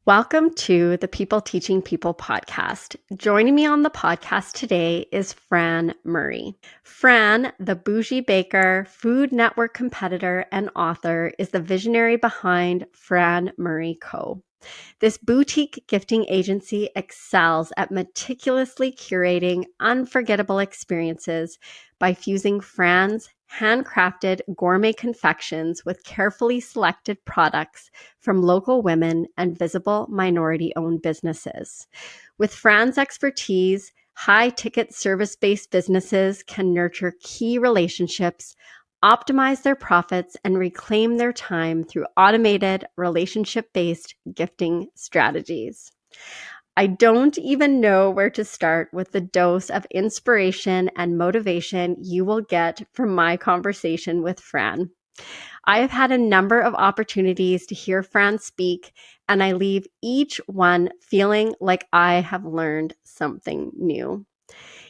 Welcome to the People Teaching People podcast. Joining me on the podcast today is Fran Murray. Fran, the bougie baker, Food Network competitor, and author, is the visionary behind Fran Murray Co. This boutique gifting agency excels at meticulously curating unforgettable experiences by fusing Fran's handcrafted gourmet confections with carefully selected products from local women and visible minority-owned businesses. With Fran's expertise, high-ticket service-based businesses can nurture key relationships, optimize their profits, and reclaim their time through automated, relationship-based gifting strategies. I don't even know where to start with the dose of inspiration and motivation you will get from my conversation with Fran. I have had a number of opportunities to hear Fran speak, and I leave each one feeling like I have learned something new.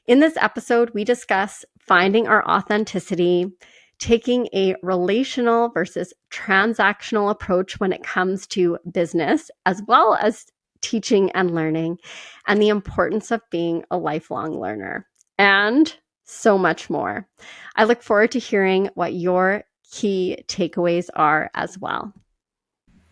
In this episode, we discuss finding our authenticity, taking a relational versus transactional approach when it comes to business, as well as teaching and learning, and the importance of being a lifelong learner, and so much more. I look forward to hearing what your key takeaways are as well.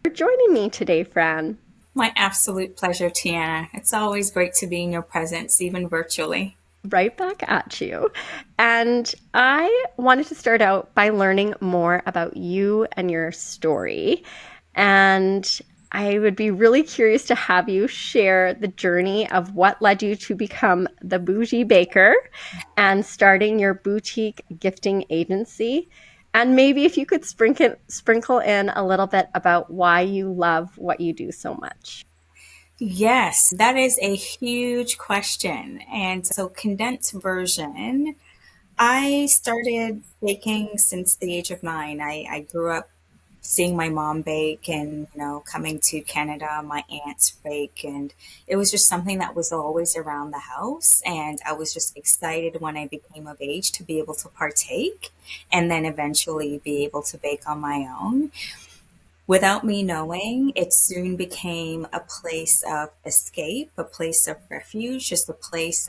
For joining me today, Fran. My absolute pleasure, Tiana. It's always great to be in your presence, even virtually. Right back at you. And I wanted to start out by learning more about you and your story. And I would be really curious to have you share the journey of what led you to become the bougie baker and starting your boutique gifting agency. And maybe if you could sprinkle in a little bit about why you love what you do so much. Yes, that is a huge question. And so, condensed version, I started baking since the age of 9. I grew up seeing my mom bake and, coming to Canada, my aunts bake. And it was just something that was always around the house. And I was just excited when I became of age to be able to partake and then eventually be able to bake on my own. Without me knowing, it soon became a place of escape, a place of refuge, just a place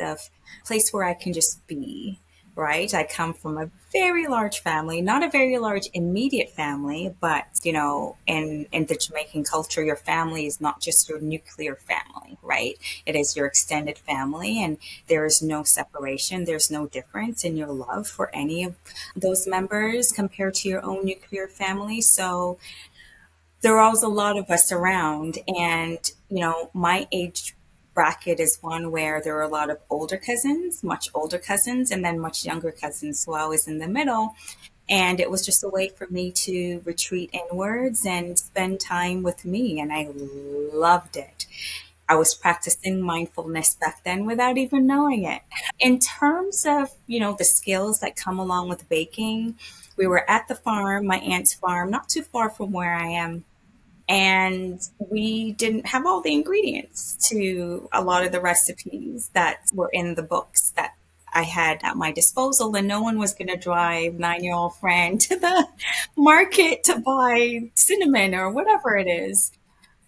where I can just be, right? I come from a very large family, not a very large immediate family, but in the Jamaican culture, your family is not just your nuclear family, right? It is your extended family, and there is no separation, there's no difference in your love for any of those members compared to your own nuclear family. So there are always a lot of us around, and my age bracket is one where there are a lot of older cousins, much older cousins, and then much younger cousins. So I was in the middle, and it was just a way for me to retreat inwards and spend time with me, and I loved it. I was practicing mindfulness back then without even knowing it. In terms of the skills that come along with baking, we were at the farm, my aunt's farm, not too far from where I am, and we didn't have all the ingredients to a lot of the recipes that were in the books that I had at my disposal, and no one was going to drive 9-year-old Fran to the market to buy cinnamon or whatever it is.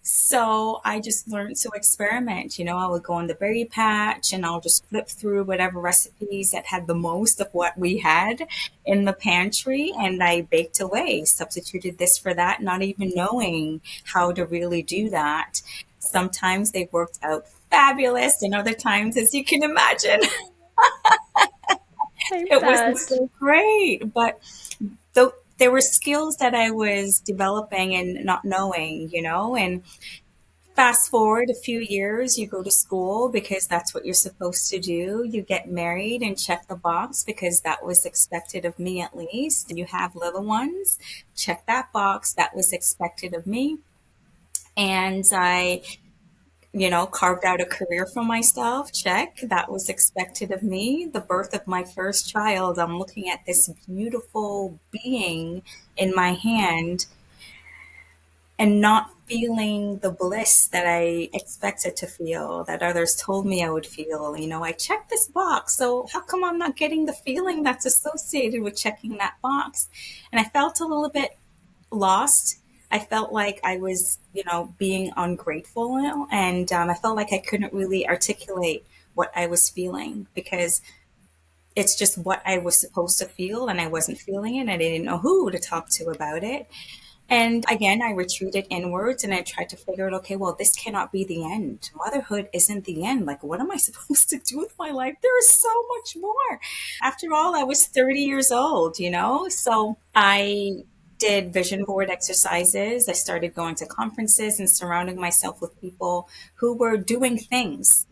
So I just learned to experiment. I would go on the berry patch and I'll just flip through whatever recipes that had the most of what we had in the pantry. And I baked away, substituted this for that, not even knowing how to really do that. Sometimes they worked out fabulous, and other times, as you can imagine, I it wasn't bet. so great. But there were skills that I was developing and not knowing, and fast forward a few years, you go to school because that's what you're supposed to do. You get married and check the box because that was expected of me at least. You have little ones, check that box. That was expected of me. And I, carved out a career for myself. Check. That was expected of me. The birth of my first child, I'm looking at this beautiful being in my hand and not feeling the bliss that I expected to feel, that others told me I would feel. I checked this box, so how come I'm not getting the feeling that's associated with checking that box? And I felt a little bit lost. I felt like I was, being ungrateful, and I felt like I couldn't really articulate what I was feeling because it's just what I was supposed to feel and I wasn't feeling it. And I didn't know who to talk to about it. And again, I retreated inwards and I tried to figure out, okay, well, this cannot be the end. Motherhood isn't the end. Like, what am I supposed to do with my life? There is so much more. After all, I was 30 years old. So I did vision board exercises. I started going to conferences and surrounding myself with people who were doing things,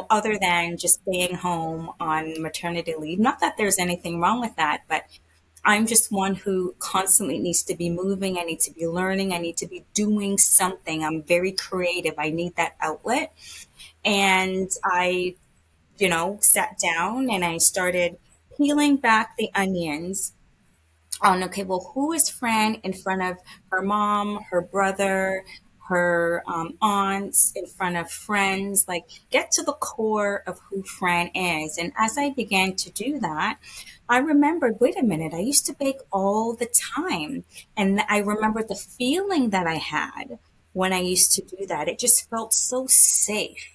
other than just staying home on maternity leave. Not that there's anything wrong with that, but I'm just one who constantly needs to be moving. I need to be learning. I need to be doing something. I'm very creative. I need that outlet. And I, sat down and I started peeling back the onions on, okay, well, who is Fran in front of her mom, her brother, her aunts, in front of friends? Like, get to the core of who Fran is. And as I began to do that, I remembered, wait a minute, I used to bake all the time. And I remembered the feeling that I had when I used to do that. It just felt so safe.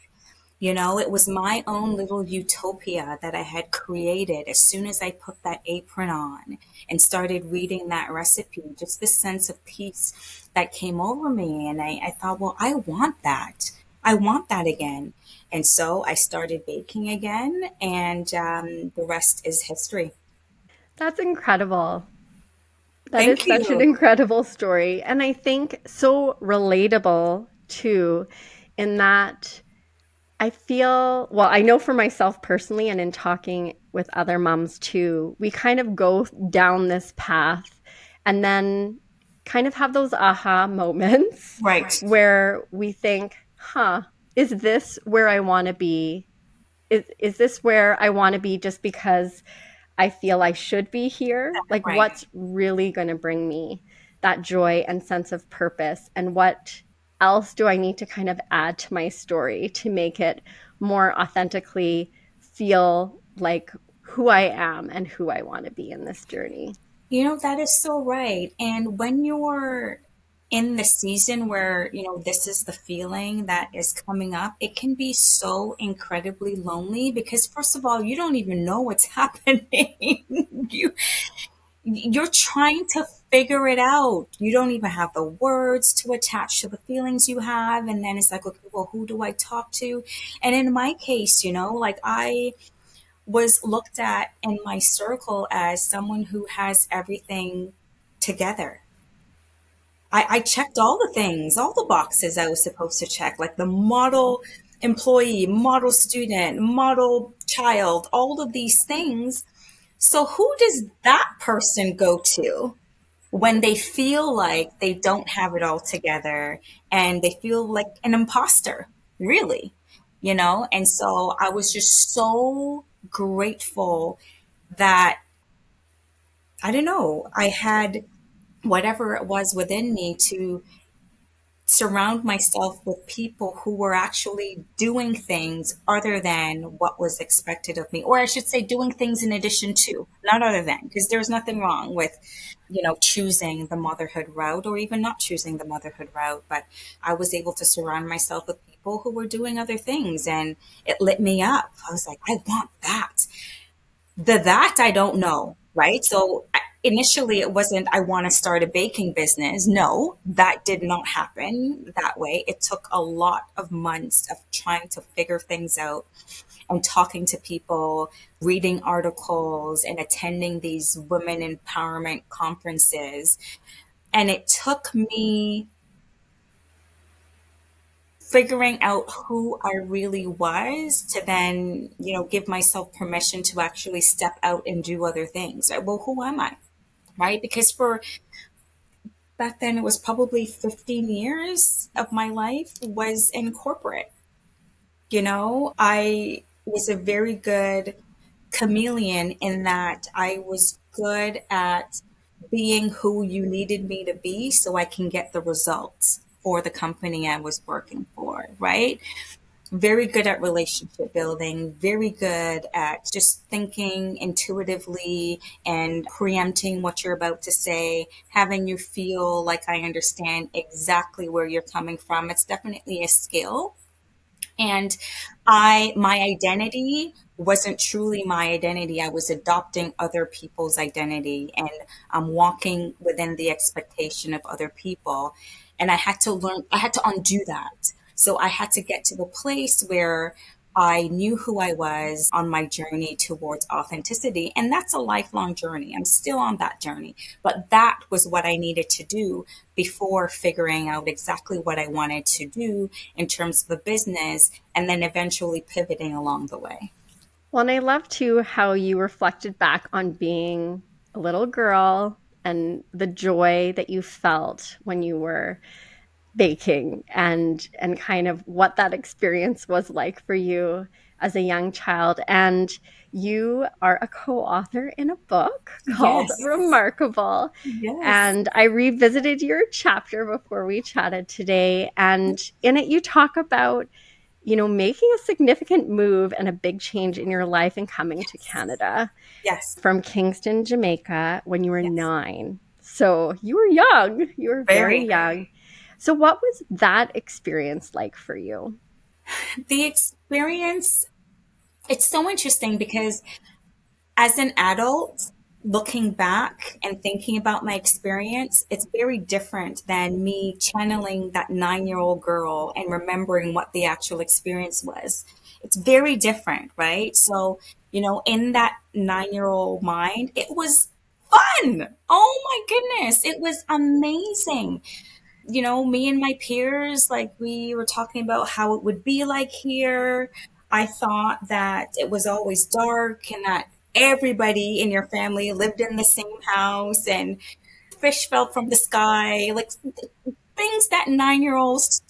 It was my own little utopia that I had created as soon as I put that apron on and started reading that recipe, just this sense of peace that came over me. And I thought, well, I want that. I want that again. And so I started baking again, and the rest is history. That's incredible. That is Thank such an you. incredible story. And I think so relatable too, in that I feel, well, I know for myself personally, and in talking with other moms too, we kind of go down this path and then kind of have those aha moments Right. where we think, huh, is this where I want to be? Is this where I want to be just because I feel I should be here? Like, Right. what's really going to bring me that joy and sense of purpose? And what else do I need to kind of add to my story to make it more authentically feel like who I am and who I want to be in this journey? That is so right. And when you're in the season where, this is the feeling that is coming up, it can be so incredibly lonely because first of all, you don't even know what's happening. You you're trying to figure it out. You don't even have the words to attach to the feelings you have. And then it's like, okay, well, who do I talk to? And in my case, like I was looked at in my circle as someone who has everything together. I checked all the things, all the boxes I was supposed to check, like the model employee, model student, model child, all of these things. So who does that person go to when they feel like they don't have it all together and they feel like an imposter, really? And so I was just so grateful that I don't know, I had whatever it was within me to surround myself with people who were actually doing things other than what was expected of me. Or I should say, doing things in addition to, not other than, because there's nothing wrong with, choosing the motherhood route or even not choosing the motherhood route. But I was able to surround myself with people who were doing other things and it lit me up. I was like, I want that. That I don't know, right? So initially it wasn't, I want to start a baking business. No, that did not happen that way. It took a lot of months of trying to figure things out and talking to people, reading articles, and attending these women empowerment conferences. And it took me figuring out who I really was to then, give myself permission to actually step out and do other things. Right? Well, who am I? Right? Because for back then, it was probably 15 years of my life was in corporate. I was a very good chameleon in that I was good at being who you needed me to be so I can get the results for the company I was working for, right? very good at relationship building, very good at just thinking intuitively and preempting what you're about to say, having you feel like I understand exactly where you're coming from. It's definitely a skill. And my identity wasn't truly my identity. I was adopting other people's identity and walking within the expectation of other people. And I had to learn, I had to undo that. So I had to get to the place where I knew who I was on my journey towards authenticity. And that's a lifelong journey. I'm still on that journey. But that was what I needed to do before figuring out exactly what I wanted to do in terms of a business and then eventually pivoting along the way. Well, and I love too how you reflected back on being a little girl and the joy that you felt when you were baking and kind of what that experience was like for you as a young child. And you are a co-author in a book called Yes. Remarkable. Yes. And I revisited your chapter before we chatted today. And in it, you talk about, making a significant move and a big change in your life and coming to Yes. Canada Yes. from Kingston, Jamaica when you were Yes. 9. So you were young. You were very Very. young. So what was that experience like for you? The experience, it's so interesting because as an adult, looking back and thinking about my experience, it's very different than me channeling that 9-year-old girl and remembering what the actual experience was. It's very different, right? So, in that 9-year-old mind, it was fun. Oh my goodness, it was amazing. Me and my peers, like we were talking about how it would be like here. I thought that it was always dark and that everybody in your family lived in the same house and fish fell from the sky, like things that 9-year-olds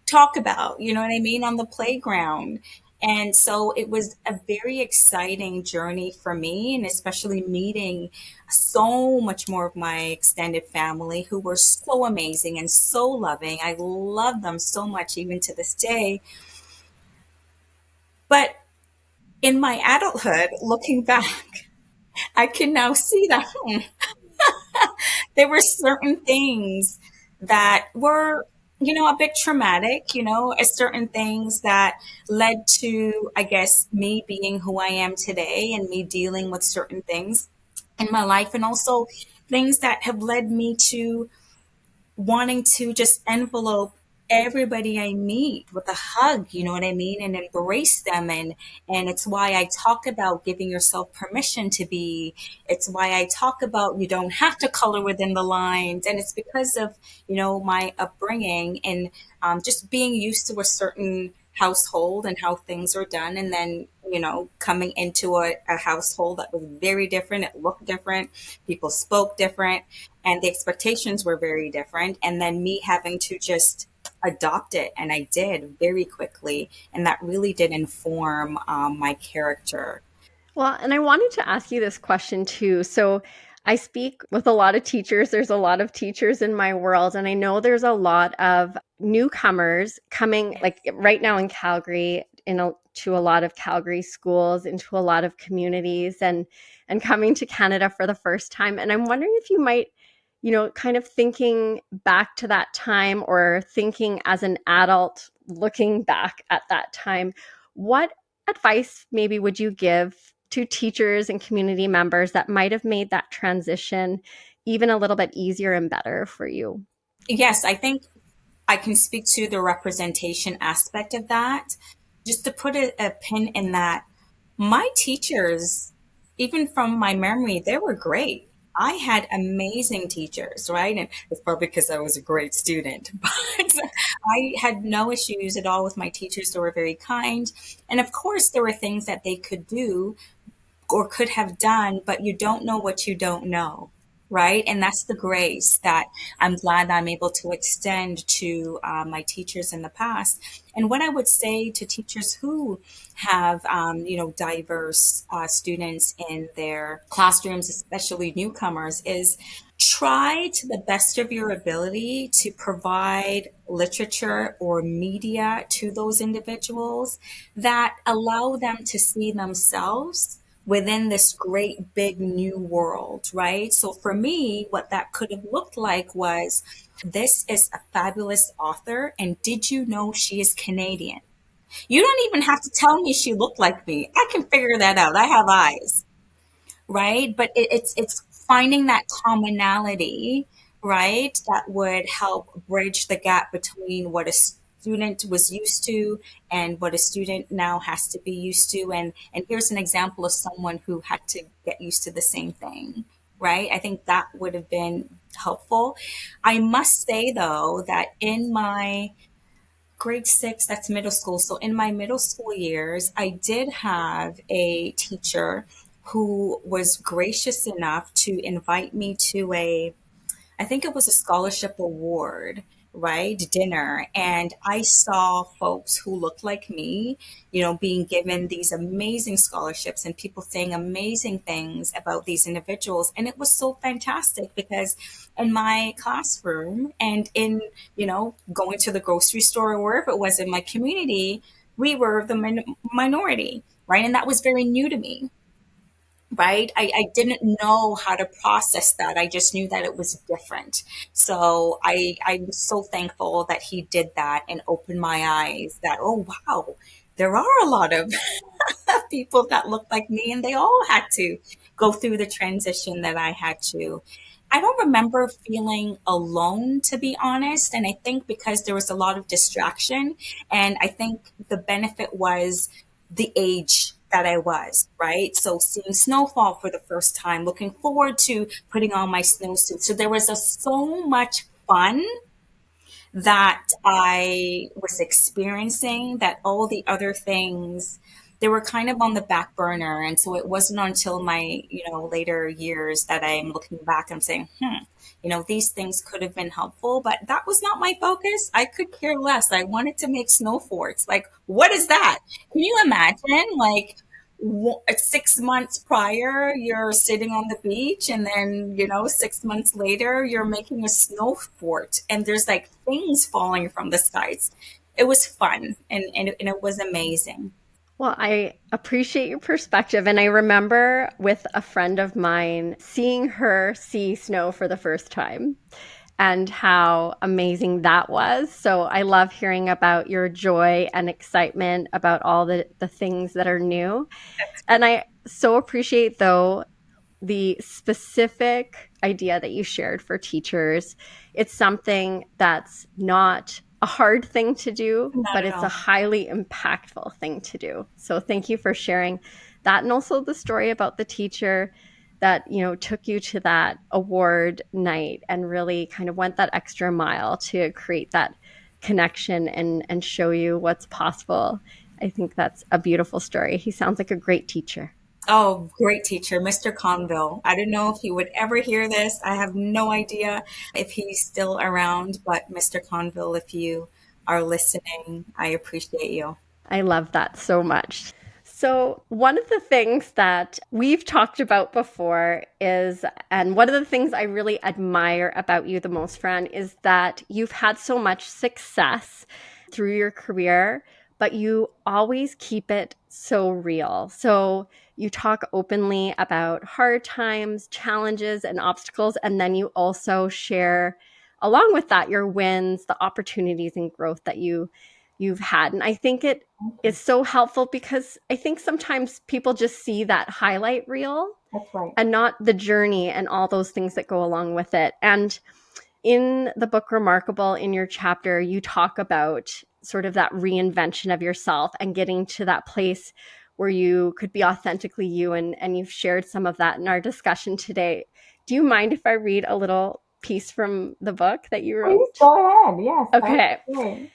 talk about, you know what I mean, on the playground. And so it was a very exciting journey for me, and especially meeting so much more of my extended family who were so amazing and so loving. I love them so much even to this day. But in my adulthood, looking back, I can now see that there were certain things that were, a bit traumatic, certain things that led to, I guess, me being who I am today and me dealing with certain things in my life, and also things that have led me to wanting to just envelope everybody I meet with a hug, you know what I mean, and embrace them. And it's why I talk about giving yourself permission to be. It's why I talk about you don't have to color within the lines, and it's because of my upbringing and just being used to a certain household and how things are done, and then coming into a household that was very different. It looked different, people spoke different, and the expectations were very different, and then me having to just adopt it, and I did very quickly, and that really did inform my character. Well, and I wanted to ask you this question too. So I speak with a lot of teachers. There's a lot of teachers in my world, and I know there's a lot of newcomers coming, Yes. like right now in Calgary, to a lot of Calgary schools, into a lot of communities, and coming to Canada for the first time. And I'm wondering if you might, kind of thinking back to that time or thinking as an adult, looking back at that time, what advice maybe would you give to teachers and community members that might have made that transition even a little bit easier and better for you? Yes, I think I can speak to the representation aspect of that. Just to put a pin in that, my teachers, even from my memory, they were great. I had amazing teachers, right? And it's probably because I was a great student, but I had no issues at all with my teachers. They were very kind. And of course, there were things that they could do or could have done, but you don't know what you don't know. Right. And that's the grace that I'm glad I'm able to extend to my teachers in the past. And what I would say to teachers who have, diverse students in their classrooms, especially newcomers, is try to the best of your ability to provide literature or media to those individuals that allow them to see themselves within this great big new world, right? So for me, what that could have looked like was, this is a fabulous author, and did you know she is Canadian? You don't even have to tell me she looked like me. I can figure that out. I have eyes, right? But it's finding that commonality, right? That would help bridge the gap between what a student was used to and what a student now has to be used to. And here's an example of someone who had to get used to the same thing, right? I think that would have been helpful. I must say though that in my grade six, that's middle school. So in my middle school years, I did have a teacher who was gracious enough to invite me to I think it was a scholarship award, right? Dinner. And I saw folks who looked like me, being given these amazing scholarships and people saying amazing things about these individuals. And it was so fantastic because in my classroom and in, going to the grocery store or wherever it was in my community, we were the minority, right? And that was very new to me, right? I didn't know how to process that. I just knew that it was different. So I was so thankful that he did that and opened my eyes that, oh, wow, there are a lot of people that look like me, and they all had to go through the transition that I had to. I don't remember feeling alone, to be honest. And I think because there was a lot of distraction, and I think the benefit was the age that I was, right? So seeing snowfall for the first time, looking forward to putting on my snowsuit. So there was so much fun that I was experiencing that all the other things, they were kind of on the back burner. And so it wasn't until my, later years that I'm looking back and saying, these things could have been helpful, but that was not my focus. I could care less. I wanted to make snow forts. Like, what is that? Can you imagine? Like, 6 months prior, you're sitting on the beach, and then, 6 months later, you're making a snow fort, and there's like things falling from the skies. It was fun, and it was amazing. Well, I appreciate your perspective. And I remember with a friend of mine seeing her see snow for the first time and how amazing that was. So I love hearing about your joy and excitement about all the things that are new. And I so appreciate, though, the specific idea that you shared for teachers. It's something that's not a hard thing to do, Not but at it's a all. highly impactful thing to do. So thank you for sharing that, and also the story about the teacher that, took you to that award night and really kind of went that extra mile to create that connection and show you what's possible. I think that's a beautiful story. He sounds like a great teacher. Oh, great teacher, Mr. Conville. I don't know if he would ever hear this. I have no idea if he's still around, but Mr. Conville, if you are listening, I appreciate you. I love that so much. So, one of the things that we've talked about before is, and one of the things I really admire about you the most, Fran, is that you've had so much success through your career, but you always keep it so real. So, you talk openly about hard times, challenges, and obstacles, and then you also share, along with that, your wins, the opportunities and growth that you've had. And I think it is so helpful because I think sometimes people just see that highlight reel That's right. and not the journey and all those things that go along with it. And in the book Remarkable, in your chapter, you talk about sort of that reinvention of yourself and getting to that place where you could be authentically you. And you've shared some of that in our discussion today. Do you mind if I read a little piece from the book that you Please wrote? go ahead. Yes, that would Okay. be great.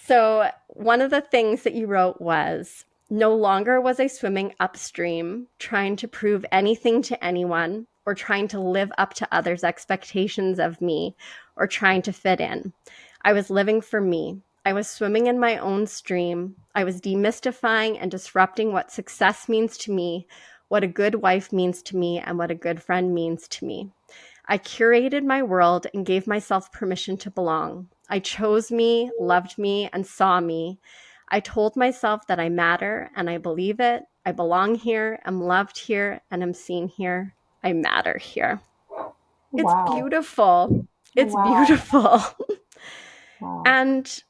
So, one of the things that you wrote was, no longer was I swimming upstream, trying to prove anything to anyone, or trying to live up to others' expectations of me, or trying to fit in. I was living for me. I was swimming in my own stream. I was demystifying and disrupting what success means to me, what a good wife means to me, and what a good friend means to me. I curated my world and gave myself permission to belong. I chose me, loved me, and saw me. I told myself that I matter and I believe it. I belong here, am loved here, and am seen here. I matter here. It's Wow. beautiful. It's Wow. beautiful. Wow. And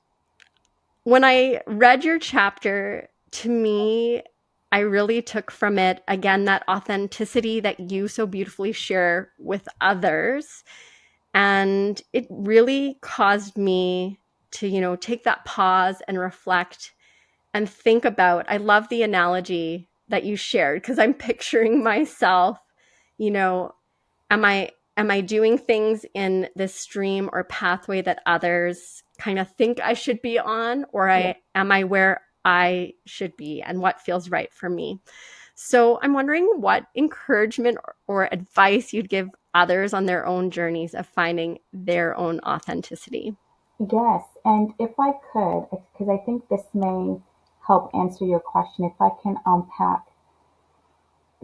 when I read your chapter, to me, I really took from it, again, that authenticity that you so beautifully share with others. And it really caused me to, take that pause and reflect and think about. I love the analogy that you shared because I'm picturing myself, you know, am I doing things in this stream or pathway that others kind of think I should be on, or Yeah. am I where I should be and what feels right for me? So I'm wondering what encouragement or advice you'd give others on their own journeys of finding their own authenticity. Yes. And if I could, because I think this may help answer your question, if I can unpack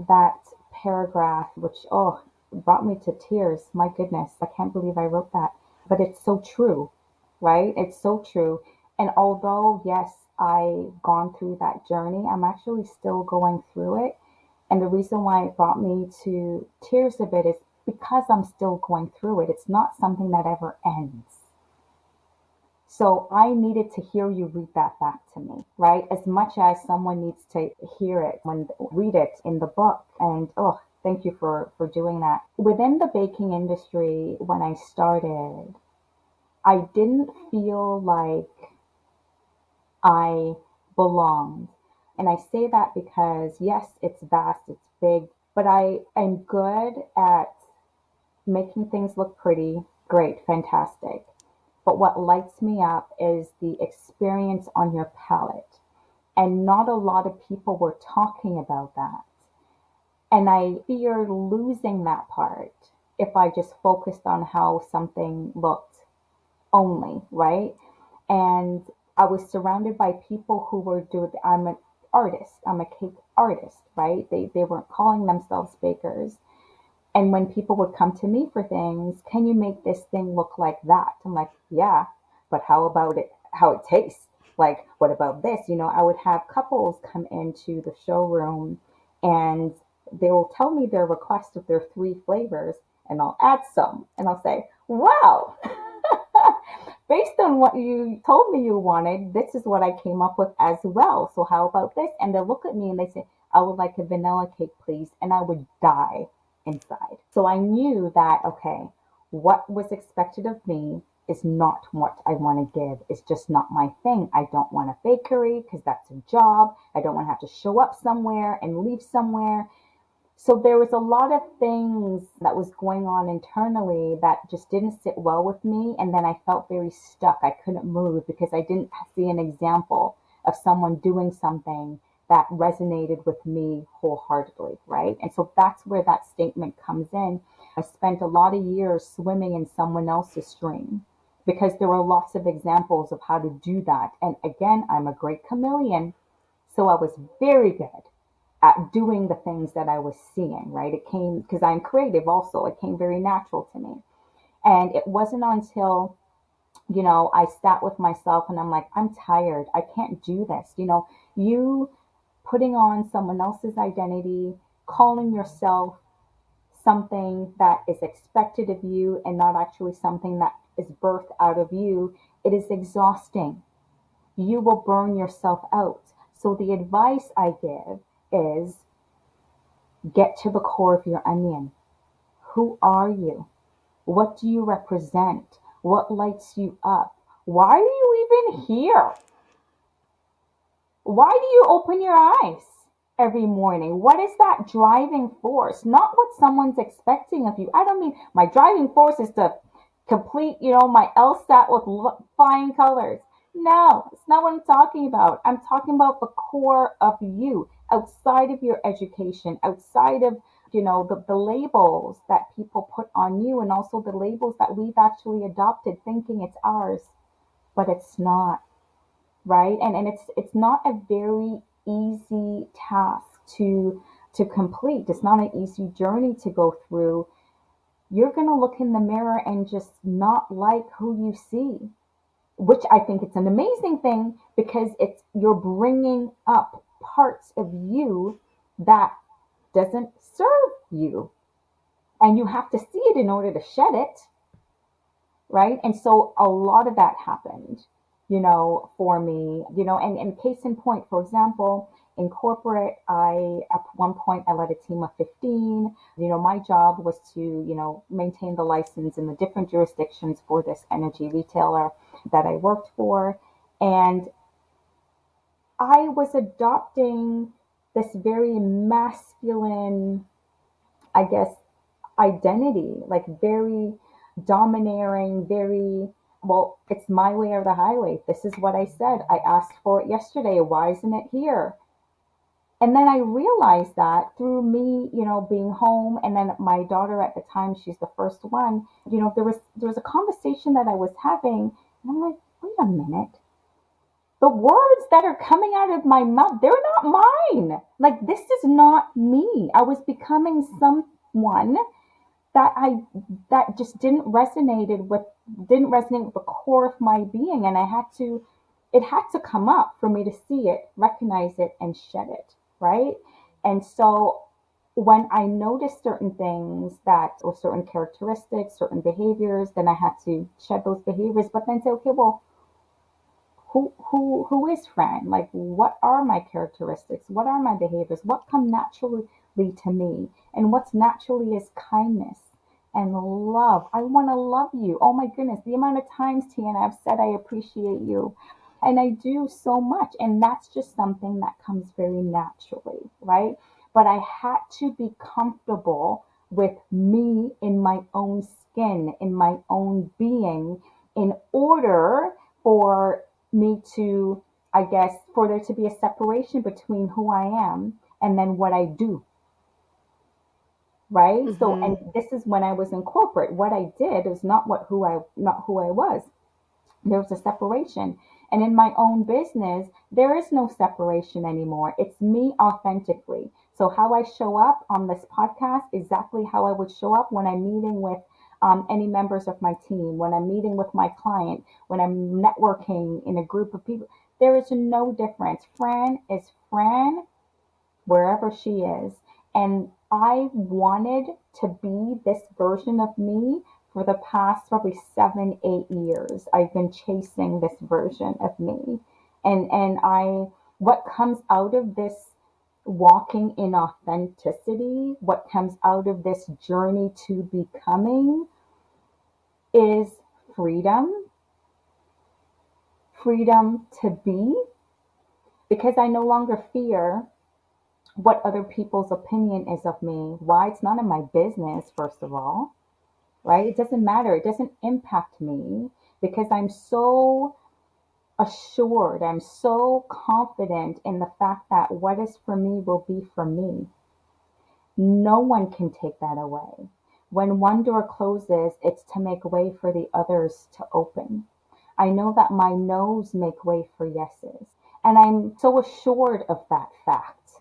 that paragraph, which, oh, brought me to tears. My goodness, I can't believe I wrote that. But it's so true, right? It's so true. And although, yes, I've gone through that journey, I'm actually still going through it. And the reason why it brought me to tears a bit is because I'm still going through it. It's not something that ever ends. So I needed to hear you read that back to me, right? As much as someone needs to hear it when read it in the book. And oh, thank you for doing that. Within the baking industry, when I started, I didn't feel like I belonged. And I say that because yes, it's vast, it's big, but I am good at making things look pretty, great, fantastic. But what lights me up is the experience on your palate. And not a lot of people were talking about that. And I feared losing that part if I just focused on how something looked only, right? And I was surrounded by people who were doing, I'm an artist, I'm a cake artist, right? They weren't calling themselves bakers. And when people would come to me for things, can you make this thing look like that? I'm like, yeah, but how about it, how it tastes? Like, what about this? I would have couples come into the showroom and they will tell me their request of their 3 flavors and I'll add some and I'll say, wow, based on what you told me you wanted, this is what I came up with as well. So how about this? And they'll look at me and they say, I would like a vanilla cake, please. And I would die inside. So I knew that, okay, what was expected of me is not what I want to give. It's just not my thing. I don't want a bakery because that's a job. I don't want to have to show up somewhere and leave somewhere. So there was a lot of things that was going on internally that just didn't sit well with me. And then I felt very stuck. I couldn't move because I didn't see an example of someone doing something that resonated with me wholeheartedly, right? And so that's where that statement comes in. I spent a lot of years swimming in someone else's stream because there were lots of examples of how to do that. And again, I'm a great chameleon. So I was very good at doing the things that I was seeing, right? It came because I'm creative also. It came very natural to me. And it wasn't until, I sat with myself and I'm like, I'm tired. I can't do this. You putting on someone else's identity, calling yourself something that is expected of you and not actually something that is birthed out of you, it is exhausting. You will burn yourself out. So the advice I give is get to the core of your onion. Who are you? What do you represent? What lights you up? Why are you even here? Why do you open your eyes every morning? What is that driving force? Not what someone's expecting of you. I don't mean my driving force is to complete, my LSAT with flying colors. No, it's not what I'm talking about. I'm talking about the core of you, outside of your education, outside of, the labels that people put on you and also the labels that we've actually adopted thinking it's ours, but it's not, right? And it's not a very easy task to complete. It's not an easy journey to go through you're going to look in the mirror and just not like who you see, which I think it's an amazing thing because you're bringing up parts of you that doesn't serve you, and you have to see it in order to shed it, right? And so a lot of that happened, for me, and case in point, for example, in corporate, at one point, I led a team of 15. My job was to, maintain the license in the different jurisdictions for this energy retailer that I worked for. And I was adopting this very masculine, I guess, identity, like very domineering, very, well, it's my way or the highway. This is what I said. I asked for it yesterday. Why isn't it here? And then I realized that through me, being home, and then my daughter at the time, she's the first one, there was a conversation that I was having, and I'm like, wait a minute. The words that are coming out of my mouth, they're not mine. Like, this is not me. I was becoming someone that I that just didn't resonate with the core of my being, and it had to come up for me to see it, recognize it, and shed it, right? And so when I noticed certain things that or certain characteristics, certain behaviors, then I had to shed those behaviors, but then say, okay, well, who is Fran? Like, what are my characteristics? What are my behaviors? What come naturally to me? And what's naturally is kindness and love. I want to love you. Oh my goodness, the amount of times, Tiana, I've said I appreciate you. And I do so much. And that's just something that comes very naturally, right? But I had to be comfortable with me in my own skin, in my own being, in order for me to, I guess, for there to be a separation between who I am and then what I do, right? So, Mm-hmm. and this is when I was in corporate. What I did is not who I was. There was a separation. And in my own business, there is no separation anymore. It's me authentically. So how I show up on this podcast, exactly how I would show up when I'm meeting with any members of my team, when I'm meeting with my client, when I'm networking in a group of people. There is no difference. Fran is Fran wherever she is. And I wanted to be this version of me for the past probably 7, 8 years. I've been chasing this version of me. And what comes out of this walking in authenticity, what comes out of this journey to becoming is freedom, freedom to be, because I no longer fear what other people's opinion is of me. Why? It's none of my business, first of all, right? It doesn't matter. It doesn't impact me because I'm so assured, I'm so confident in the fact that what is for me will be for me. No one can take that away. When one door closes, it's to make way for the others to open. I know that my no's make way for yeses. And I'm so assured of that fact,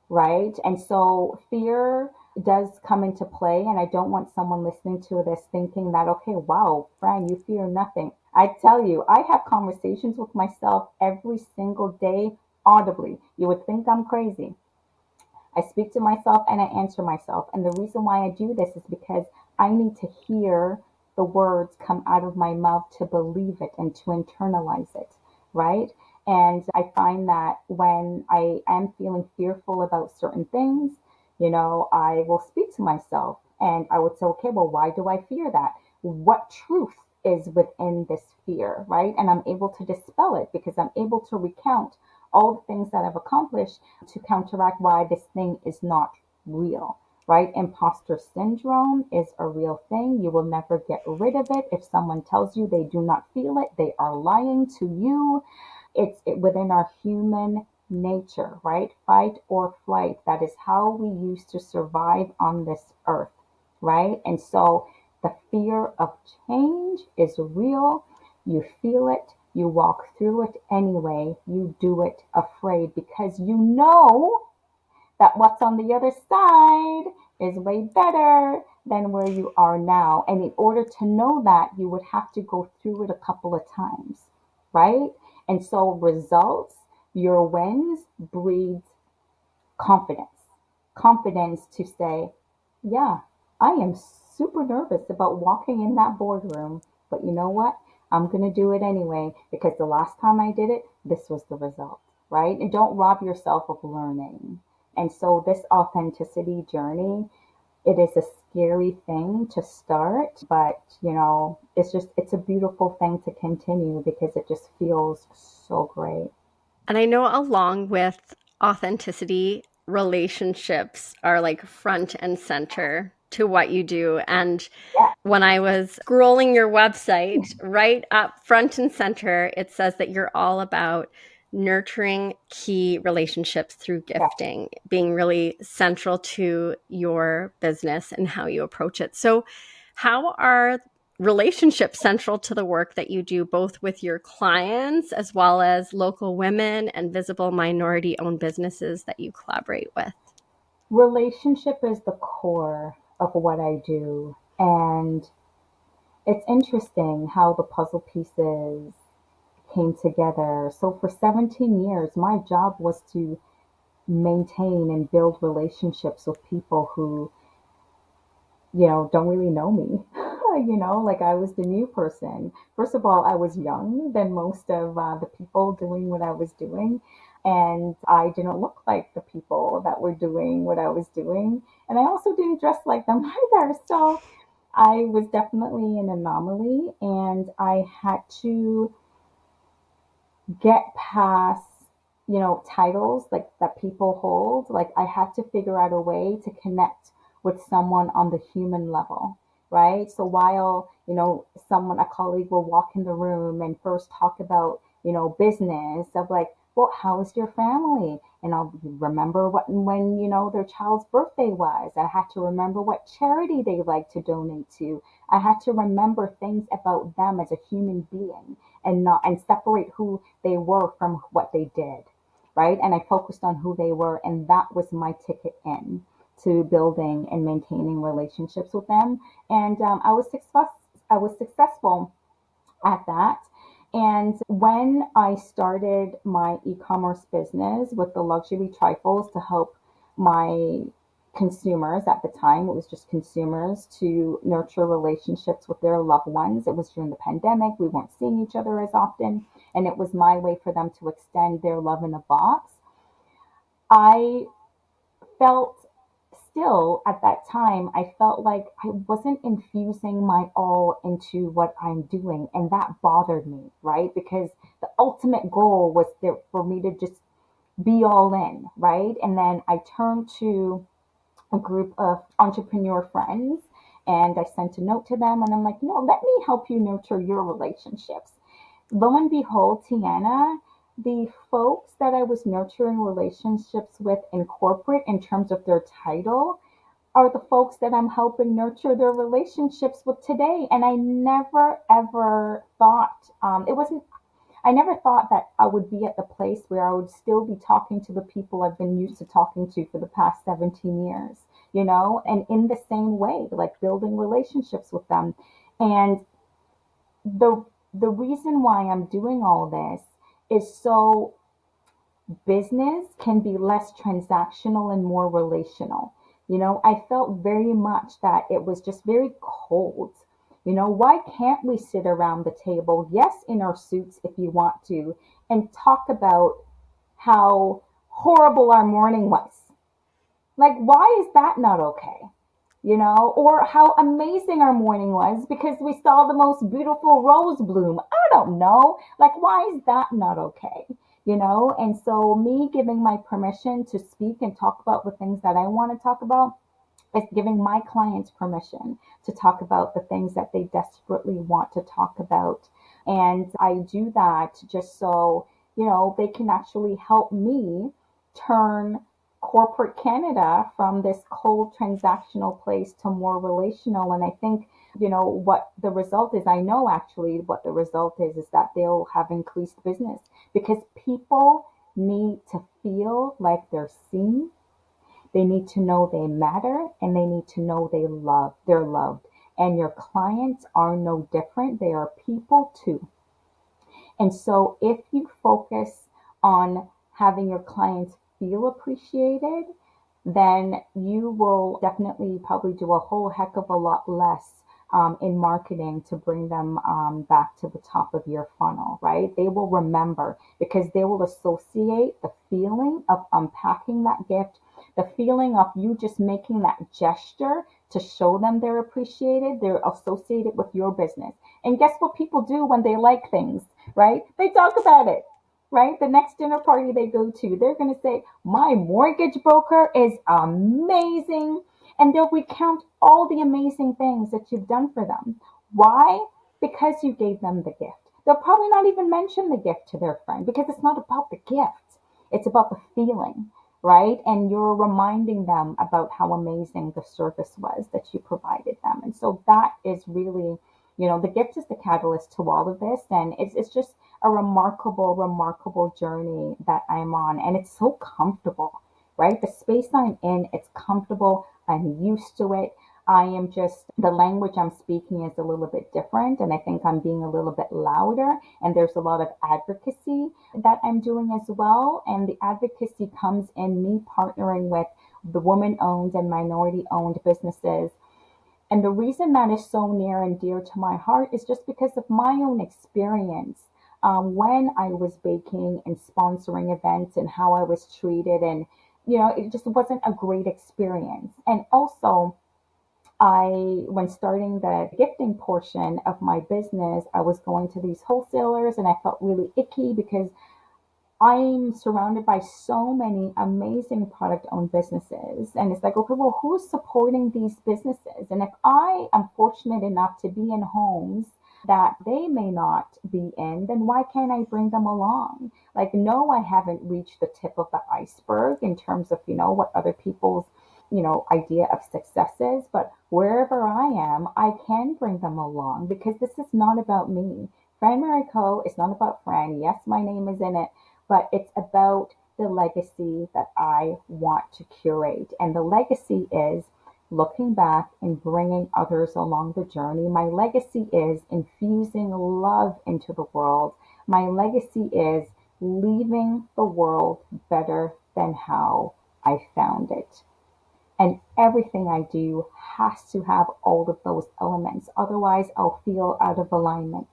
right? And so fear does come into play. And I don't want someone listening to this thinking that, okay, wow, Fran, you fear nothing. I tell you, I have conversations with myself every single day audibly. You would think I'm crazy. I speak to myself and I answer myself. And the reason why I do this is because I need to hear the words come out of my mouth to believe it and to internalize it, right? And I find that when I am feeling fearful about certain things, I will speak to myself and I would say, okay, well, why do I fear that? What truth is within this fear, right? And I'm able to dispel it because I'm able to recount all the things that I've accomplished to counteract why this thing is not real, right? Imposter syndrome is a real thing. You will never get rid of it. If someone tells you they do not feel it, they are lying to you. Within our human nature, right? Fight or flight. That is how we used to survive on this earth, right? And so the fear of change is real. You feel it. You walk through it anyway. You do it afraid because you know that what's on the other side is way better than where you are now. And in order to know that, you would have to go through it a couple of times, right? And so results, your wins breed confidence. Confidence to say, yeah, I am super nervous about walking in that boardroom, but you know what? I'm going to do it anyway because the last time I did it, this was the result, right? And don't rob yourself of learning. And so this authenticity journey, it is a scary thing to start, but it's a beautiful thing to continue because it just feels so great. And I know along with authenticity, relationships are like front and center to what you do. And Yeah, when I was scrolling your website, right up front and center, it says that you're all about nurturing key relationships through yeah. gifting, being really central to your business and how you approach it. So, how are relationships central to the work that you do, both with your clients as well as local women and visible minority owned businesses that you collaborate with? Relationship is the core of what I do. And it's interesting how the puzzle pieces came together. So for 17 years, my job was to maintain and build relationships with people who, don't really know me. Like I was the new person. First of all, I was young than most of the people doing what I was doing. And I didn't look like the people that were doing what I was doing. And I also didn't dress like them either. So I was definitely an anomaly. And I had to get past, titles like that people hold. Like I had to figure out a way to connect with someone on the human level, right? So while, a colleague will walk in the room and first talk about, business of like, well, how's your family? And I'll remember when, their child's birthday was. I had to remember what charity they like to donate to. I had to remember things about them as a human being and separate who they were from what they did, right? And I focused on who they were, and that was my ticket in to building and maintaining relationships with them. And I was successful at that. And when I started my e-commerce business with the luxury trifles to help my consumers at the time, it was just consumers to nurture relationships with their loved ones. It was during the pandemic. We weren't seeing each other as often. And it was my way for them to extend their love in a box. I felt still at that time, I felt like I wasn't infusing my all into what I'm doing. And that bothered me, right? Because the ultimate goal was there for me to just be all in, right? And then I turned to a group of entrepreneur friends and I sent a note to them and I'm like, no, let me help you nurture your relationships. Lo and behold, Tiana, the folks that I was nurturing relationships with in corporate in terms of their title are the folks that I'm helping nurture their relationships with today. And I never ever thought it wasn't. I never thought that I would be at the place where I would still be talking to the people I've been used to talking to for the past 17 years, and in the same way, like building relationships with them. And the the reason why I'm doing all this is so business can be less transactional and more relational. I felt very much that it was just very cold. Why can't we sit around the table, yes, in our suits if you want to, and talk about how horrible our morning was? Like, why is that not okay? Or how amazing our morning was because we saw the most beautiful rose bloom. I don't know. Like, why is that not okay? And so, me giving my permission to speak and talk about the things that I want to talk about is giving my clients permission to talk about the things that they desperately want to talk about. And I do that just so, they can actually help me turn corporate Canada from this cold transactional place to more relational. And I think, what the result is, I know actually what the result is that they'll have increased business because people need to feel like they're seen. They need to know they matter, and they need to know they're loved. And your clients are no different. They are people too. And so if you focus on having your clients feel appreciated, then you will definitely probably do a whole heck of a lot less in marketing to bring them back to the top of your funnel, right? They will remember because they will associate the feeling of unpacking that gift, the feeling of you just making that gesture to show them they're appreciated. They're associated with your business. And guess what people do when they like things, right? They talk about it, right? The next dinner party they go to, they're going to say, my mortgage broker is amazing. And they'll recount all the amazing things that you've done for them. Why? Because you gave them the gift. They'll probably not even mention the gift to their friend because it's not about the gift, it's about the feeling, right? And you're reminding them about how amazing the service was that you provided them. And so that is really, the gift is the catalyst to all of this. And it's just a remarkable, remarkable journey that I'm on. And it's so comfortable, right? The space I'm in, it's comfortable. I'm used to it. I am just, the language I'm speaking is a little bit different. And I think I'm being a little bit louder. And there's a lot of advocacy that I'm doing as well. And the advocacy comes in me partnering with the woman owned and minority owned businesses. And the reason that is so near and dear to my heart is just because of my own experience when I was baking and sponsoring events and how I was treated. And, it just wasn't a great experience. And also, when starting the gifting portion of my business, I was going to these wholesalers and I felt really icky because I'm surrounded by so many amazing product owned businesses. And it's like, okay, well, who's supporting these businesses? And if I am fortunate enough to be in homes that they may not be in, then why can't I bring them along? Like, no, I haven't reached the tip of the iceberg in terms of, what other people's, idea of success is. But wherever I am, I can bring them along because this is not about me. Fran Murray Co. is not about Fran. Yes, my name is in it, but it's about the legacy that I want to curate. And the legacy is looking back and bringing others along the journey. My legacy is infusing love into the world. My legacy is leaving the world better than how I found it. And everything I do has to have all of those elements. Otherwise, I'll feel out of alignment.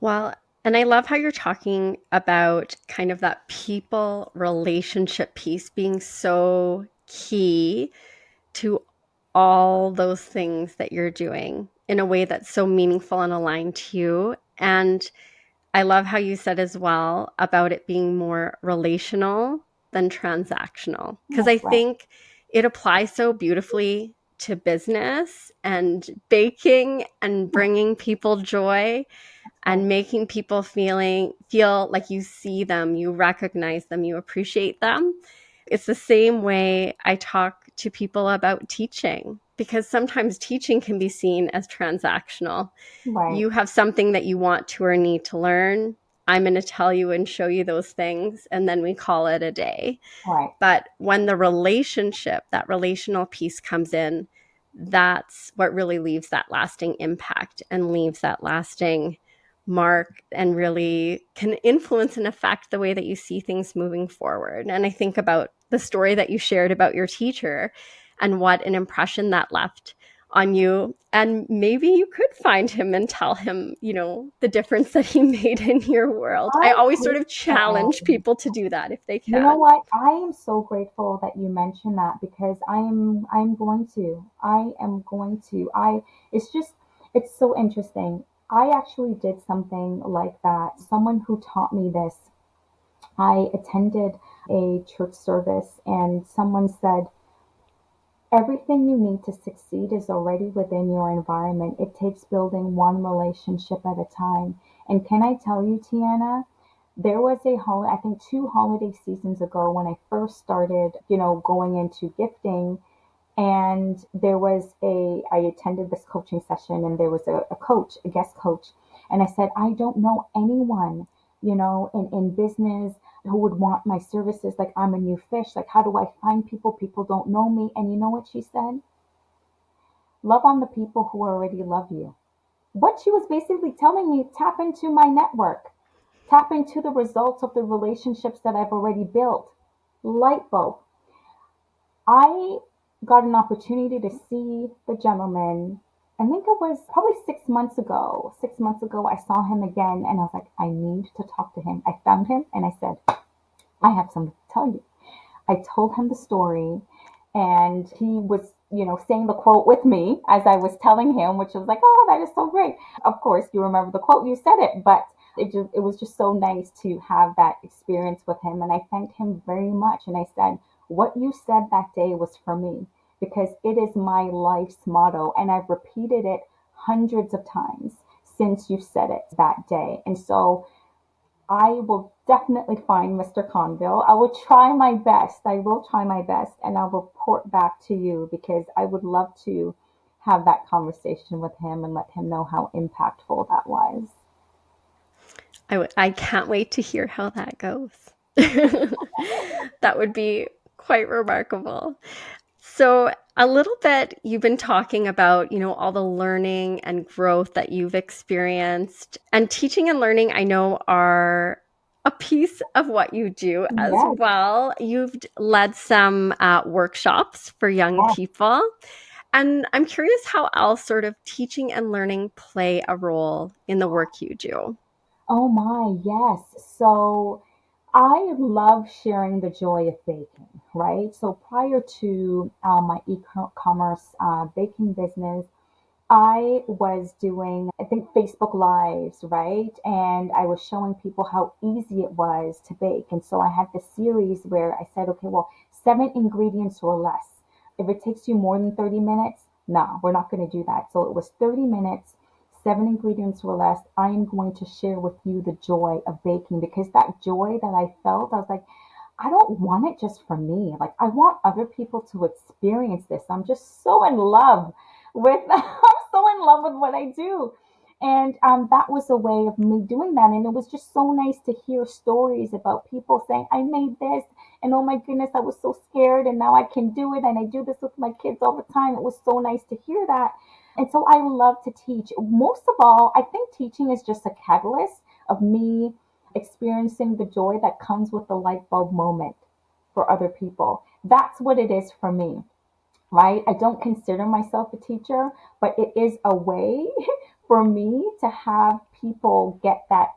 Well, and I love how you're talking about kind of that people relationship piece being so key to all those things that you're doing in a way that's so meaningful and aligned to you. And I love how you said as well about it being more relational than transactional, because I That's right. think it applies so beautifully to business and baking and bringing people joy That's right. and making people feel like you see them, you recognize them, you appreciate them. It's the same way I talk to people about teaching, because sometimes teaching can be seen as transactional. Right. You have something that you want to or need to learn. I'm going to tell you and show you those things, and then we call it a day. Right. But when the relationship, that relational piece comes in, that's what really leaves that lasting impact and leaves that lasting mark and really can influence and affect the way that you see things moving forward. And I think about the story that you shared about your teacher and what an impression that left on you. And maybe you could find him and tell him, the difference that he made in your world. I I always sort hope of challenge so. people to do that if they You know can. what? I am so grateful that you mentioned that because I'm going to. I am going to. It's just it's so interesting. I actually did something like that. Someone who taught me this. I attended a church service and someone said, everything you need to succeed is already within your environment. It takes building one relationship at a time. And can I tell you, Tiana, there was I think 2 holiday seasons ago when I first started, going into gifting. And I attended this coaching session and there was a coach, a guest coach. And I said, I don't know anyone, in business who would want my services. Like, I'm a new fish. Like, how do I find people? People don't know me. And you know what she said? Love on the people who already love you. What she was basically telling me, tap into my network, tap into the results of the relationships that I've already built. Light bulb. I got an opportunity to see the gentleman. I think it was probably 6 months ago. 6 months ago, I saw him again and I was like, I need to talk to him. I found him and I said, I have something to tell you. I told him the story and he was, saying the quote with me as I was telling him, which was like, oh, that is so great. Of course, you remember the quote, you said it, but it was just so nice to have that experience with him. And I thanked him very much. And I said, what you said that day was for me because it is my life's motto. And I've repeated it hundreds of times since you said it that day. And so I will definitely find Mr. Conville. I will try my best. I will try my best and I'll report back to you because I would love to have that conversation with him and let him know how impactful that was. I can't wait to hear how that goes. That would be quite remarkable. So, a little bit you've been talking about, all the learning and growth that you've experienced. And teaching and learning, I know, are a piece of what you do as Yes, well. You've led some workshops for young yes. people. And I'm curious how else sort of teaching and learning play a role in the work you do. Oh my, yes. So I love sharing the joy of baking, right? So prior to my e-commerce baking business, I was doing, I think, Facebook Lives, right? And I was showing people how easy it was to bake. And so I had this series where I said, okay, well, 7 ingredients or less. If it takes you more than 30 minutes, no, we're not going to do that. So it was 30 minutes, 7 ingredients or less. I am going to share with you the joy of baking because that joy that I felt, I was like, I don't want it just for me. Like, I want other people to experience this. I'm just so in love with, I'm so in love with what I do. And that was a way of me doing that. And it was just so nice to hear stories about people saying, I made this. And oh my goodness, I was so scared. And now I can do it. And I do this with my kids all the time. It was so nice to hear that. And so I love to teach. Most of all, I think teaching is just a catalyst of me experiencing the joy that comes with the light bulb moment for other people. That's what it is for me, right? I don't consider myself a teacher, but it is a way for me to have people get that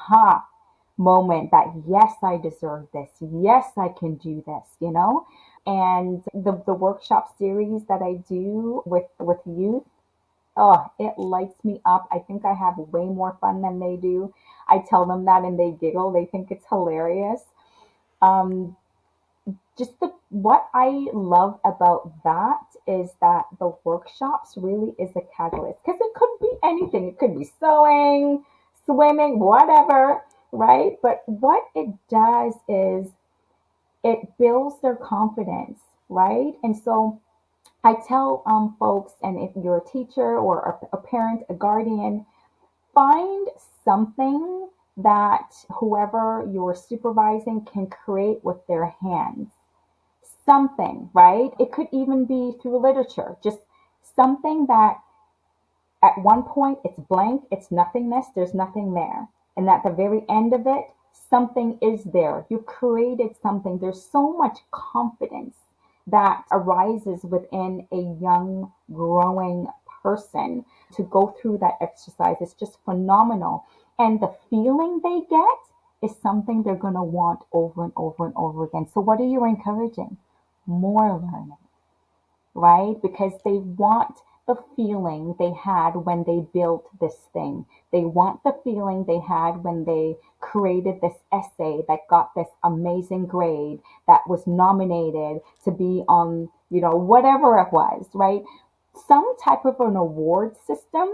moment that yes, I deserve this. Yes, I can do this. And the workshop series that I do with youth, oh, it lights me up. I think I have way more fun than they do. I tell them that and they giggle. They think it's hilarious. Um, just what I love about that is that the workshops really is a catalyst because it could be anything. It could be sewing, swimming, whatever, right? But what it does is it builds their confidence, right? And so I tell folks, and if you're a teacher or a parent, a guardian, find something that whoever you're supervising can create with their hands. Something, right? It could even be through literature, just something that at one point it's blank, it's nothingness, there's nothing there. And at the very end of it, something is there. You created something. There's so much confidence that arises within a young, growing person to go through that exercise. It's just phenomenal. And the feeling they get is something they're going to want over and over and over again. So, what are you encouraging? More learning, right? Because they want the feeling they had when they built this thing. They want the feeling they had when they created this essay that got this amazing grade that was nominated to be on, whatever it was, right? Some type of an award system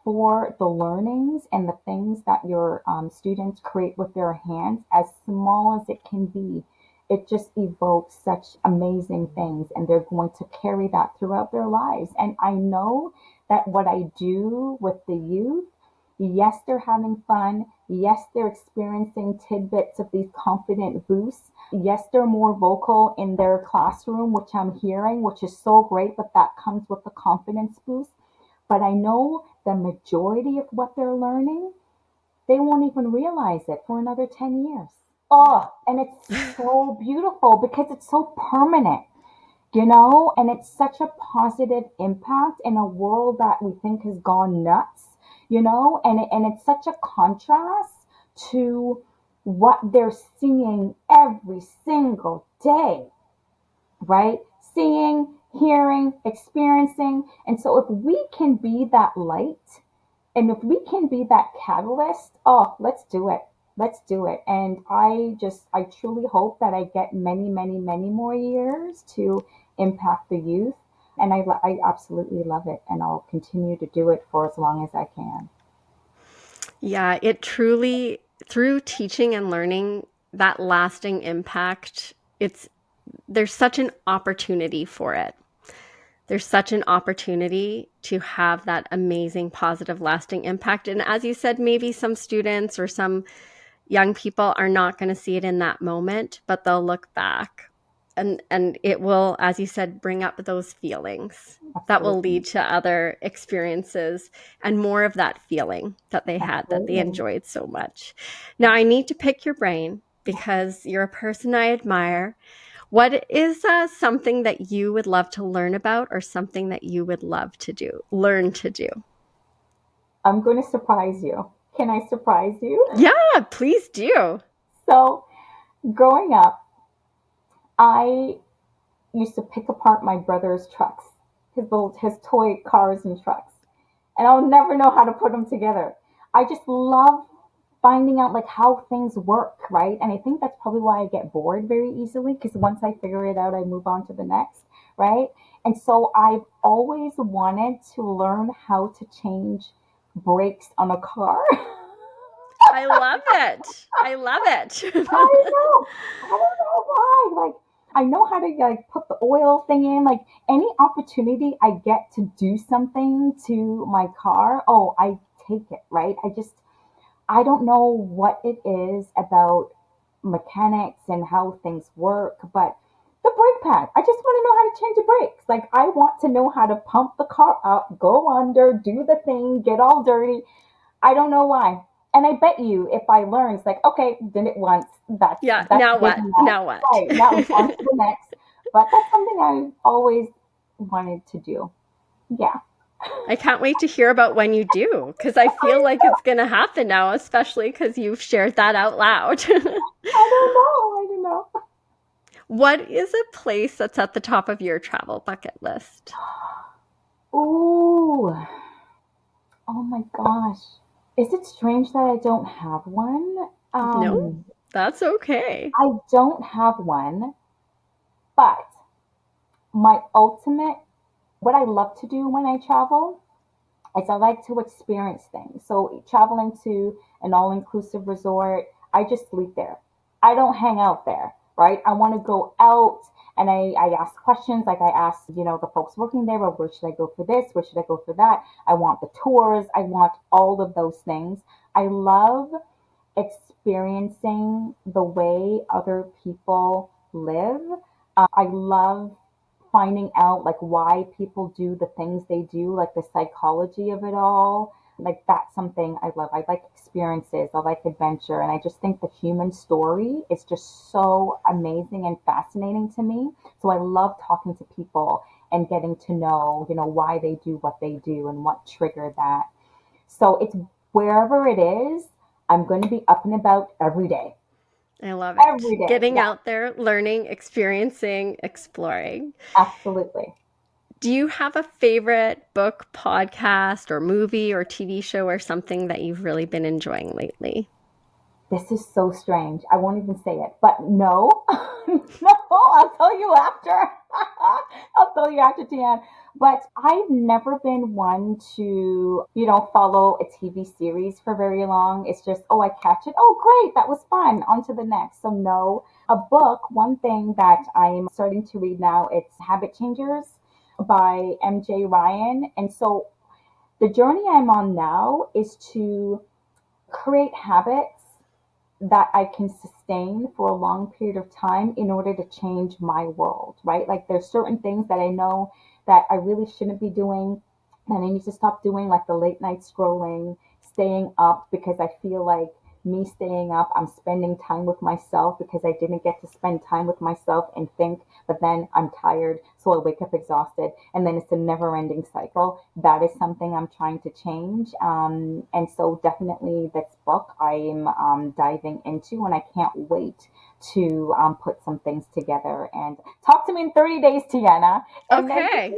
for the learnings and the things that your students create with their hands, as small as it can be, it just evokes such amazing things, and they're going to carry that throughout their lives. And I know that what I do with the youth Yes, they're having fun. Yes, they're experiencing tidbits of these confident boosts. Yes, they're more vocal in their classroom, which I'm hearing, which is so great, but that comes with the confidence boost. But I know the majority of what they're learning, they won't even realize it for another 10 years. Oh, and it's so beautiful because it's so permanent, and it's such a positive impact in a world that we think has gone nuts, and it's such a contrast to what they're seeing every single day, right? Seeing, hearing, experiencing. And so if we can be that light and if we can be that catalyst, oh, let's do it. Let's do it. And I truly hope that I get many, many, many more years to impact the youth. And I absolutely love it. And I'll continue to do it for as long as I can. Yeah, it truly, through teaching and learning, that lasting impact, there's such an opportunity for it. There's such an opportunity to have that amazing, positive, lasting impact. And as you said, maybe some students or some young people are not going to see it in that moment, but they'll look back and it will, as you said, bring up those feelings that will Absolutely. lead to other experiences and more of that feeling that they had that they Absolutely. enjoyed so much. Now, I need to pick your brain because you're a person I admire. What is something that you would love to learn about or something that you would love to learn to do? I'm going to surprise you. Can I surprise you? Yeah, please do. So, growing up, I used to pick apart my brother's trucks, his toy cars and trucks, and I'll never know how to put them together. I just love finding out like how things work, right? And I think that's probably why I get bored very easily because once I figure it out, I move on to the next, right? And so I've always wanted to learn how to change brakes on a car. I love it. I love it. I know. I don't know why. Like, I know how to like put the oil thing in. Like, any opportunity I get to do something to my car, oh, I take it, right? I don't know what it is about mechanics and how things work, but the brake pad, I just want to know how to change the brakes. Like, I want to know how to pump the car up, go under, do the thing, get all dirty. I don't know why. And I bet you if I learn, it's like, okay, did it once. Yeah, That's now good what? enough. Now what? Right. Now on to the next. But that's something I've always wanted to do. Yeah. I can't wait to hear about when you do because I feel I like it's going to happen now, especially because you've shared that out loud. I don't know. I don't know. What is a place that's at the top of your travel bucket list? Ooh. Oh my gosh. Is it strange that I don't have one? No, that's okay. I don't have one, but my ultimate, what I love to do when I travel is I like to experience things. So traveling to an all-inclusive resort, I just sleep there. I don't hang out there, right? I want to go out and I ask questions like I asked, the folks working there, well, where should I go for this? Where should I go for that? I want the tours. I want all of those things. I love experiencing the way other people live. I love finding out like why people do the things they do, like the psychology of it all. Like that's something I love. I like experiences, I like adventure, and I just think the human story is just so amazing and fascinating to me. So I love talking to people and getting to know, why they do what they do and what triggered that. So it's wherever it is, I'm going to be up and about every day. I love it. Every day. Getting Yeah, out there, learning, experiencing, exploring. absolutely. Do you have a favorite book, podcast, or movie or TV show or something that you've really been enjoying lately? This is so strange. I won't even say it, but no, no, I'll tell you after. I'll tell you after, Tian. But I've never been one to, follow a TV series for very long. It's just, oh, I catch it. Oh, great. That was fun. On to the next. So no, a book, one thing that I'm starting to read now, it's Habit Changers by MJ Ryan. And so The journey I'm on now is to create habits that I can sustain for a long period of time in order to change my world, right? Like there's certain things that I know that I really shouldn't be doing, that I need to stop doing, like the late night scrolling, staying up because I feel like me staying up, I'm spending time with myself because I didn't get to spend time with myself and think, but then I'm tired, so I wake up exhausted, and then it's a never ending cycle. That is something I'm trying to change. And so, definitely, this book I'm diving into, and I can't wait to put some things together and talk to me in 30 days, Tiana, and then Okay.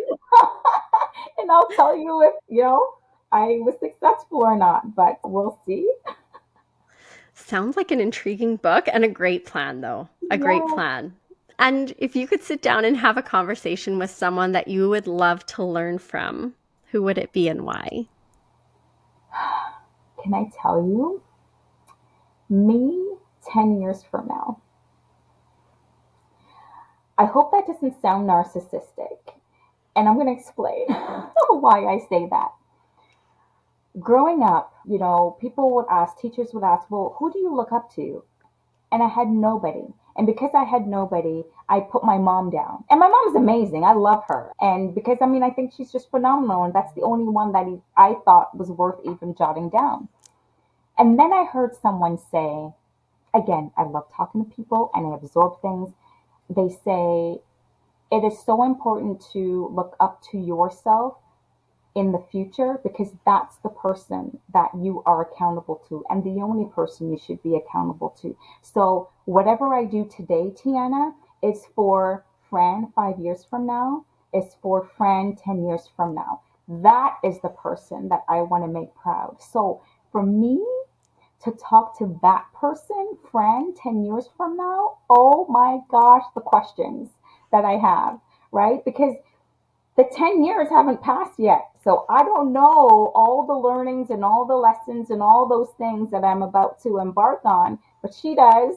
and I'll tell you if I was successful or not, but we'll see. Sounds like an intriguing book and a great plan, though. A great Yeah. plan. And if you could sit down and have a conversation with someone that you would love to learn from, who would it be and why? Can I tell you? Me 10 years from now. I hope that doesn't sound narcissistic. And I'm going to explain why I say that. Growing up, people would ask, teachers would ask, well, who do you look up to? And I had nobody. And because I had nobody, I put my mom down. And my mom's amazing. I love her. And because, I think she's just phenomenal. And that's the only one that I thought was worth even jotting down. And then I heard someone say, again, I love talking to people and I absorb things. They say, it is so important to look up to yourself in the future because that's the person that you are accountable to and the only person you should be accountable to. So whatever I do today, Tiana, is for Fran 5 years from now, is for Fran 10 years from now. That is the person that I want to make proud. So for me to talk to that person, Fran, 10 years from now, oh my gosh, the questions that I have, right? Because the 10 years haven't passed yet. So I don't know all the learnings and all the lessons and all those things that I'm about to embark on, but she does,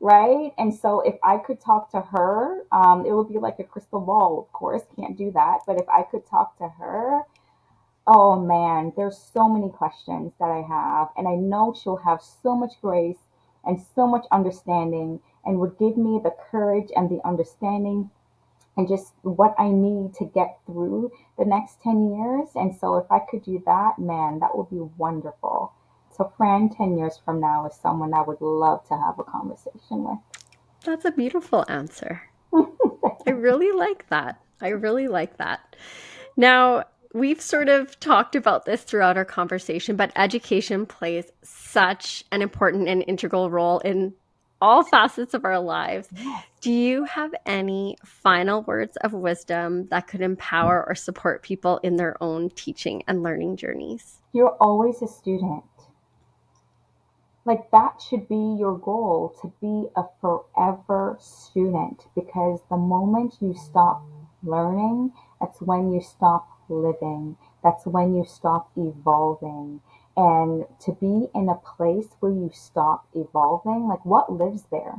right? And so if I could talk to her, it would be like a crystal ball, of course, can't do that. But if I could talk to her, oh man, there's so many questions that I have. And I know she'll have so much grace and so much understanding and would give me the courage and the understanding and just what I need to get through the next 10 years. And so if I could do that, man, that would be wonderful. So Fran 10 years from now is someone I would love to have a conversation That's a beautiful answer. with. I really like that. I really like that. Now, we've sort of talked about this throughout our conversation, but education plays such an important and integral role in all facets of our lives. Yes. Do you have any final words of wisdom that could empower or support people in their own teaching and learning journeys? You're always a student. Like that should be your goal, to be a forever student, because the moment you stop learning, that's when you stop living. That's when you stop evolving. And to be in a place where you stop evolving, like what lives there,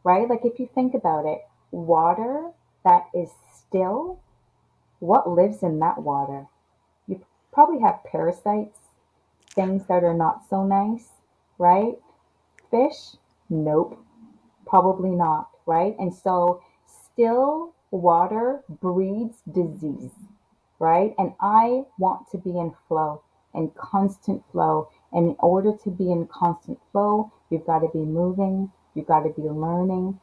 right? Like if you think about it, water that is still, what lives in that water? You probably have parasites, things that are not so nice, right? Fish? Nope, probably not, right? And so still water breeds disease, right? And I want to be in flow, in constant flow. And in order to be in constant flow, you've got to be moving, you've got to be learning,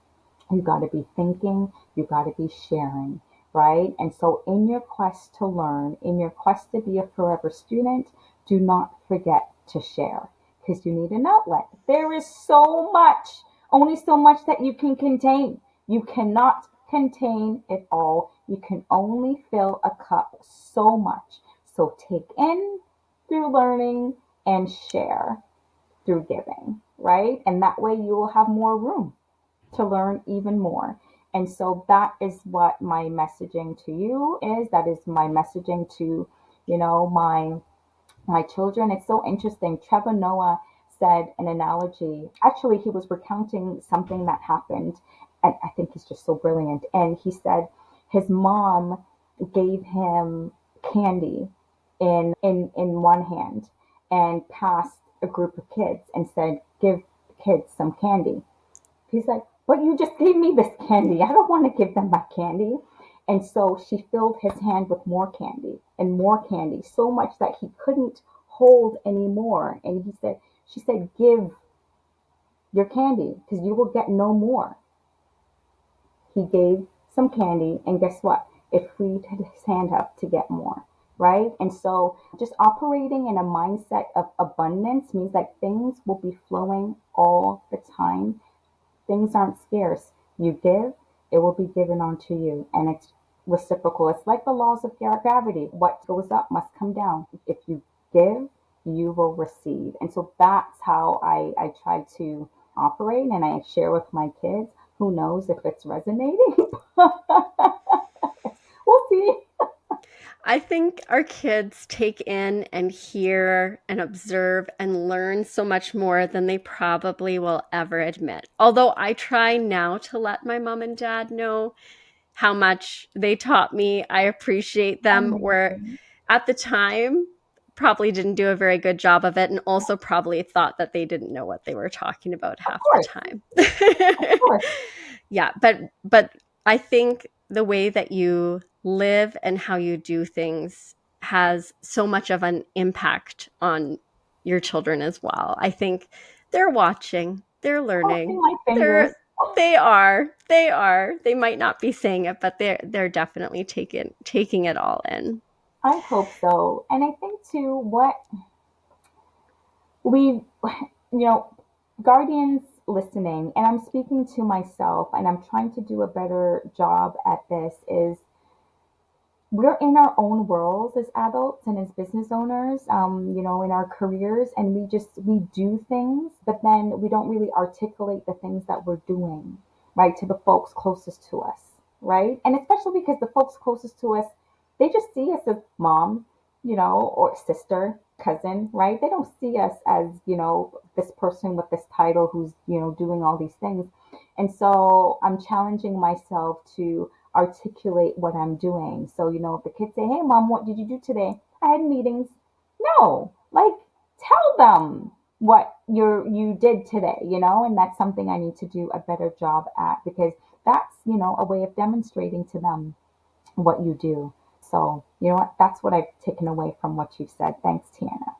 you got to be thinking, you got to be sharing, right? And so, in your quest to learn, in your quest to be a forever student, do not forget to share because you need an outlet. There is so much, only so much that you can contain. You cannot contain it all. You can only fill a cup so much. So, take in through learning and share through giving, right? And that way you will have more room to learn even more. And so that is what my messaging to you is. That is my messaging to, my children. It's so interesting. Trevor Noah said an analogy. Actually, he was recounting something that happened, and I think he's just so brilliant. And he said his mom gave him candy in one hand and passed a group of kids and said, "Give kids some candy." He's like, "But you just gave me this candy. I don't want to give them my candy." And so she filled his hand with more candy, so much that he couldn't hold anymore. And she said, "Give your candy because you will get no more." He gave some candy, and guess what? It freed his hand up to get more, right? And so just operating in a mindset of abundance means that things will be flowing all the time. Things aren't scarce. You give, it will be given unto you. And it's reciprocal. It's like the laws of gravity. What goes up must come down. If you give, you will receive. And so that's how I try to operate, and I share with my kids. Who knows if it's resonating? We'll see. I think our kids take in and hear and observe and learn so much more than they probably will ever admit. Although I try now to let my mom and dad know how much they taught me. I appreciate them, where Amazing. at the time probably didn't do a very good job of it, and also probably thought that they didn't know what they were talking about Of half the course. time. Of course. Yeah, but I think the way that you live and how you do things has so much of an impact on your children as well. I think they're watching, they're Crossing learning. my fingers. They might not be saying it, but they're definitely taking it all in. I hope so. And I think too, what we, guardians listening, and I'm speaking to myself, and I'm trying to do a better job at this, is we're in our own worlds as adults and as business owners, in our careers, and we do things, but then we don't really articulate the things that we're doing, right, to the folks closest to us, right? And especially because the folks closest to us, they just see us as mom, or sister, cousin, right? They don't see us as, this person with this title who's, doing all these things. And so I'm challenging myself to articulate what I'm doing. So, if the kids say, "Hey, mom, what did you do today?" "I had meetings." No, like, tell them what you did today, and that's something I need to do a better job at, because that's, a way of demonstrating to them what you do. So, you know what? That's what I've taken away from what you've said. Thanks, Tiana.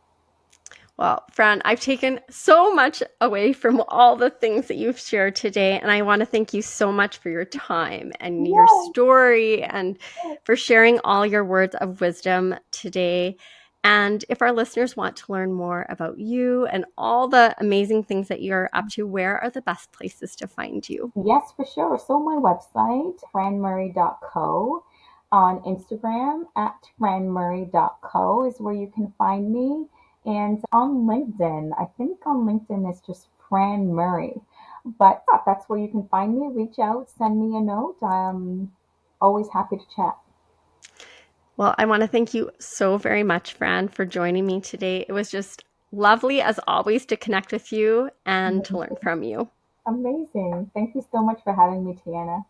Well, Fran, I've taken so much away from all the things that you've shared today, and I want to thank you so much for your time and your Yes, story and for sharing all your words of wisdom today. And if our listeners want to learn more about you and all the amazing things that you're up to, where are the best places to find you? yes, for sure. So my website, franmurray.co. On Instagram at franmurray.co is where you can find me. And on LinkedIn, I think on LinkedIn is just Fran Murray. But yeah, that's where you can find me. Reach out, send me a note. I'm always happy to chat. Well, I want to thank you so very much, Fran, for joining me today. It was just lovely, as always, to connect with you and to learn from you. Amazing. Thank you so much for having me, Tiana.